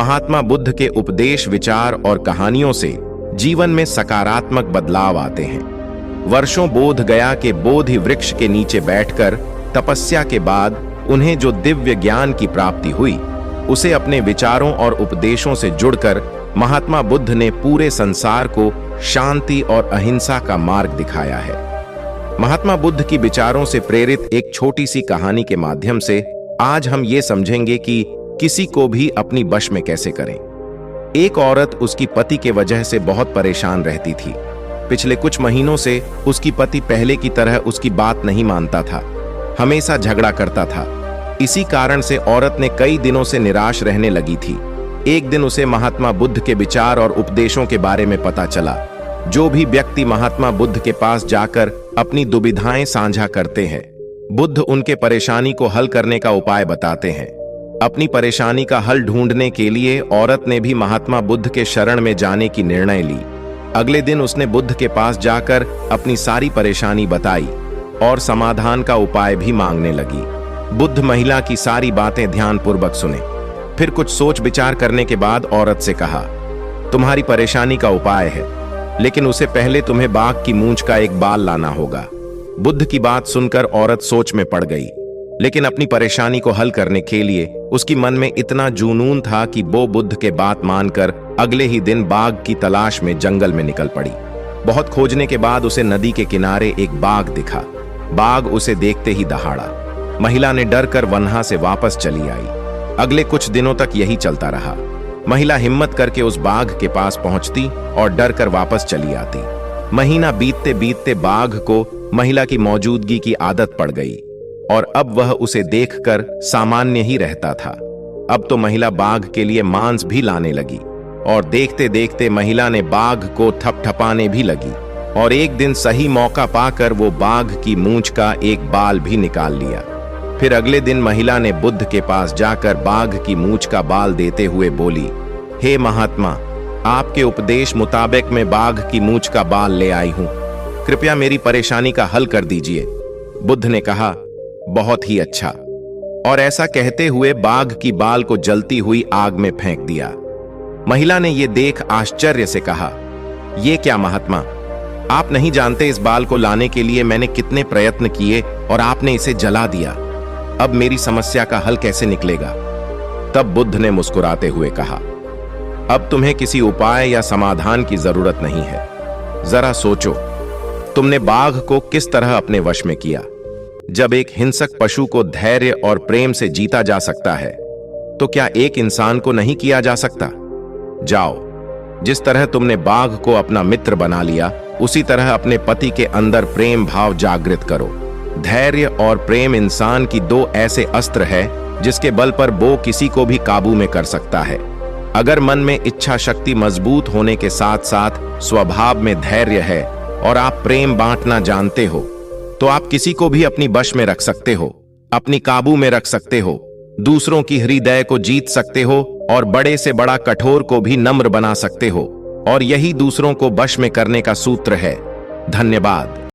महात्मा बुद्ध के उपदेश, विचार और कहानियों से जीवन में सकारात्मक बदलाव आते हैं। वर्षों बोध गया के बोधि वृक्ष के नीचे बैठकर तपस्या के बाद उन्हें जो दिव्य ज्ञान की प्राप्ति हुई, उसे अपने विचारों और उपदेशों से जुड़कर महात्मा बुद्ध ने पूरे संसार को शांति और अहिंसा का मार्ग दिखाया है। महात्मा बुद्ध की विचारों से प्रेरित एक छोटी सी कहानी के माध्यम से आज हम ये समझेंगे कि किसी को भी अपनी वश में कैसे करें। एक औरत उसकी पति के वजह से बहुत परेशान रहती थी। पिछले कुछ महीनों से उसकी पति पहले की तरह उसकी बात नहीं मानता था, हमेशा झगड़ा करता था। इसी कारण से औरत ने कई दिनों से निराश रहने लगी थी। एक दिन उसे महात्मा बुद्ध के विचार और उपदेशों के बारे में पता चला। जो भी व्यक्ति महात्मा बुद्ध के पास जाकर अपनी दुविधाएं साझा करते हैं, बुद्ध उनके परेशानी को हल करने का उपाय बताते हैं। अपनी परेशानी का हल ढूंढने के लिए औरत ने भी महात्मा बुद्ध के शरण में जाने की निर्णय ली। अगले दिन उसने बुद्ध के पास जाकर अपनी सारी परेशानी बताई और समाधान का उपाय भी मांगने लगी। बुद्ध महिला की सारी बातें ध्यानपूर्वक सुने, फिर कुछ सोच विचार करने के बाद औरत से कहा, तुम्हारी परेशानी का उपाय है, लेकिन उसे पहले तुम्हें बाघ की मूंछ का एक बाल लाना होगा। बुद्ध की बात सुनकर औरत सोच में पड़ गई, लेकिन अपनी परेशानी को हल करने के लिए उसकी मन में इतना जुनून था कि वो बुद्ध के बात मानकर अगले ही दिन बाघ की तलाश में जंगल में निकल पड़ी। बहुत खोजने के बाद उसे नदी के किनारे एक बाघ दिखा। बाघ उसे देखते ही दहाड़ा। महिला ने डर कर वन्हा से वापस चली आई। अगले कुछ दिनों तक यही चलता रहा। महिला हिम्मत करके उस बाघ के पास पहुंचती और डर कर वापस चली आती। महीना बीतते बीतते बाघ को महिला की मौजूदगी की आदत पड़ गई और अब वह उसे देखकर सामान्य ही रहता था। अब तो महिला बाघ के लिए मांस भी लाने लगी और देखते देखते महिला ने बाघ को थपथपाने भी लगी और एक दिन सही मौका पाकर वो बाघ की मूंछ का एक बाल भी निकाल लिया। फिर अगले दिन महिला ने बुद्ध के पास जाकर बाघ की मूंछ का बाल देते हुए बोली, हे महात्मा, आपके उपदेश मुताबिक मैं बाघ की मूंछ का बाल ले आई हूं, कृपया मेरी परेशानी का हल कर दीजिए। बुद्ध ने कहा, बहुत ही अच्छा, और ऐसा कहते हुए बाघ की बाल को जलती हुई आग में फेंक दिया। महिला ने यह देख आश्चर्य से कहा, यह क्या महात्मा, आप नहीं जानते इस बाल को लाने के लिए मैंने कितने प्रयत्न किए और आपने इसे जला दिया। अब मेरी समस्या का हल कैसे निकलेगा? तब बुद्ध ने मुस्कुराते हुए कहा, अब तुम्हें किसी उपाय या समाधान की जरूरत नहीं है। जरा सोचो, तुमने बाघ को किस तरह अपने वश में किया। जब एक हिंसक पशु को धैर्य और प्रेम से जीता जा सकता है, तो क्या एक इंसान को नहीं किया जा सकता? जाओ, जिस तरह तुमने बाघ को अपना मित्र बना लिया, उसी तरह अपने पति के अंदर प्रेम भाव जागृत करो। धैर्य और प्रेम इंसान की दो ऐसे अस्त्र है जिसके बल पर वो किसी को भी काबू में कर सकता है। अगर मन में इच्छा शक्ति मजबूत होने के साथ साथ स्वभाव में धैर्य है और आप प्रेम बांटना जानते हो, तो आप किसी को भी अपनी वश में रख सकते हो, अपनी काबू में रख सकते हो, दूसरों की हृदय को जीत सकते हो और बड़े से बड़ा कठोर को भी नम्र बना सकते हो। और यही दूसरों को वश में करने का सूत्र है। धन्यवाद।